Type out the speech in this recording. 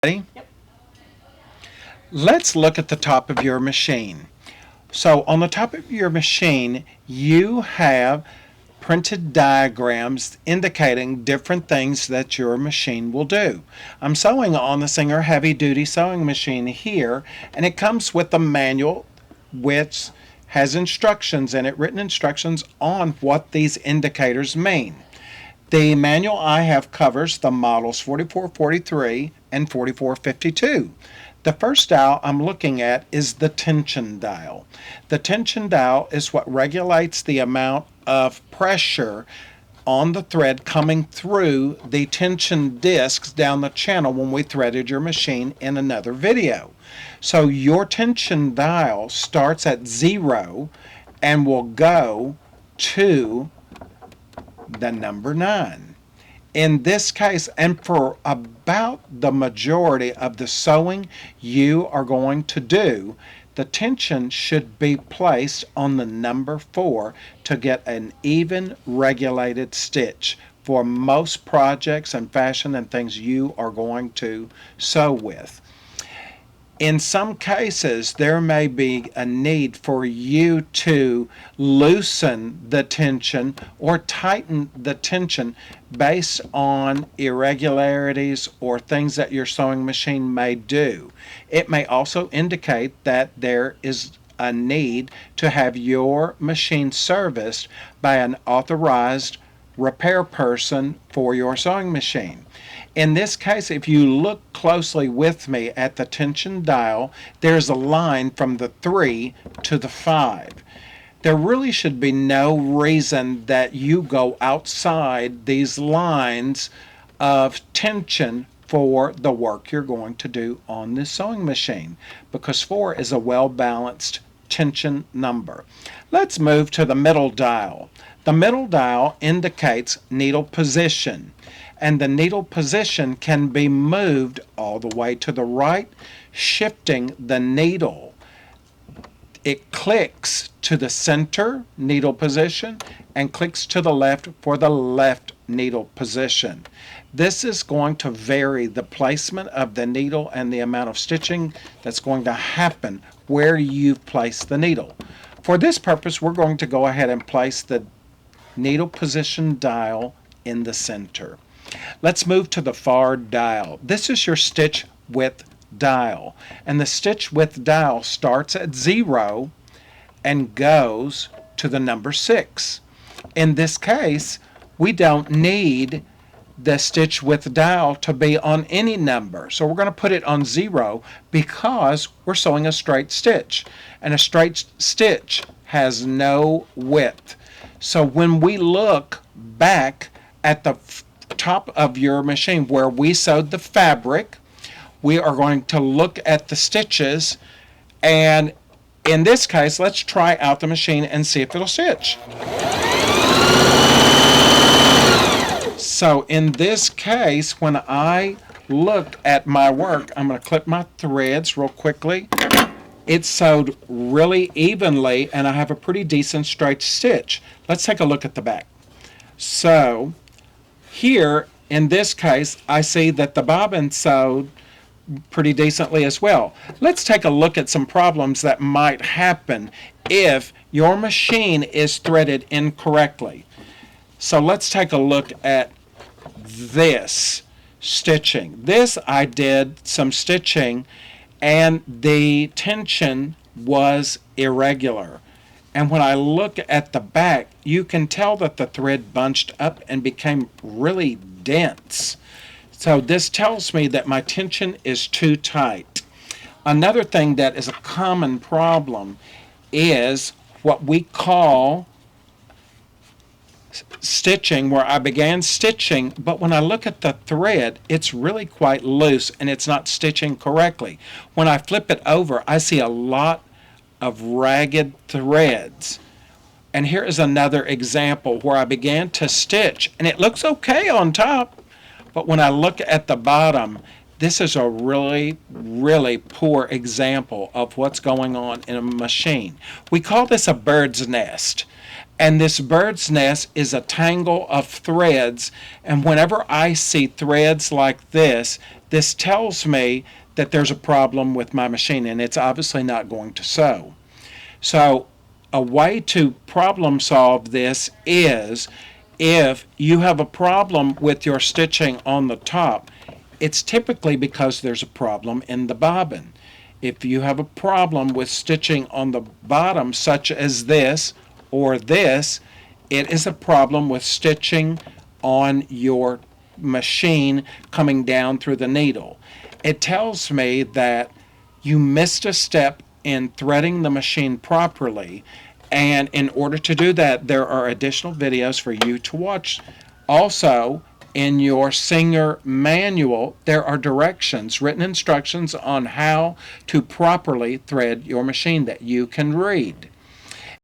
Ready? Let's look at the top of your machine. So on the top of your machine, you have printed diagrams indicating different things that your machine will do. I'm sewing on the Singer heavy duty sewing machine here, and it comes with a manual which has instructions in it, written instructions on what these indicators mean. The manual I have covers the models 4443 and 4452. The first dial I'm looking at is the tension dial. The tension dial is what regulates the amount of pressure on the thread coming through the tension discs down the channel when we threaded your machine in another video. So your tension dial starts at 0 and will go to the number 9. In this case, and for about the majority of the sewing you are going to do, the tension should be placed on the number 4 to get an even regulated stitch for most projects and fashion and things you are going to sew with. In some cases, there may be a need for you to loosen the tension or tighten the tension based on irregularities or things that your sewing machine may do. It may also indicate that there is a need to have your machine serviced by an authorized repair person for your sewing machine. In this case, if you look closely with me at the tension dial, there's a line from the 3 to the 5. There really should be no reason that you go outside these lines of tension for the work you're going to do on this sewing machine, because 4 is a well-balanced tension number. Let's move to the middle dial. The middle dial indicates needle position, and the needle position can be moved all the way to the right, shifting the needle. It clicks to the center needle position and clicks to the left for the left needle position. This is going to vary the placement of the needle and the amount of stitching that's going to happen where you've placed the needle. For this purpose, we're going to go ahead and place the needle position dial in the center. Let's move to the far dial. This is your stitch width dial, and the stitch width dial starts at 0 and goes to the number 6. In this case, we don't need the stitch width dial to be on any number, so we're going to put it on 0 because we're sewing a straight stitch, and a straight stitch has no width. So when we look back at the top of your machine where we sewed the fabric, we are going to look at the stitches, and in this case, let's try out the machine and see if it'll stitch. So in this case, when I looked at my work, I'm going to clip my threads real quickly. It's sewed really evenly, and I have a pretty decent straight stitch. Let's take a look at the back. So here, in this case, I see that the bobbin sewed pretty decently as well. Let's take a look at some problems that might happen if your machine is threaded incorrectly. So let's take a look at this stitching. This, I did some stitching and the tension was irregular. And when I look at the back, you can tell that the thread bunched up and became really dense. So this tells me that my tension is too tight. Another thing that is a common problem is what we call stitching, where I began stitching, but when I look at the thread, it's really quite loose and it's not stitching correctly. When I flip it over, I see a lot of ragged threads. And here is another example where I began to stitch and it looks okay on top, but when I look at the bottom, this is a really, really poor example of what's going on in a machine. We call this a bird's nest. And this bird's nest is a tangle of threads. And whenever I see threads like this tells me that there's a problem with my machine, and it's obviously not going to sew. So a way to problem solve this is, if you have a problem with your stitching on the top, it's typically because there's a problem in the bobbin. If you have a problem with stitching on the bottom, such as this or this, it is a problem with stitching on your machine coming down through the needle. It tells me that you missed a step in threading the machine properly, and in order to do that, there are additional videos for you to watch. Also, in your Singer manual, there are directions, written instructions on how to properly thread your machine that you can read.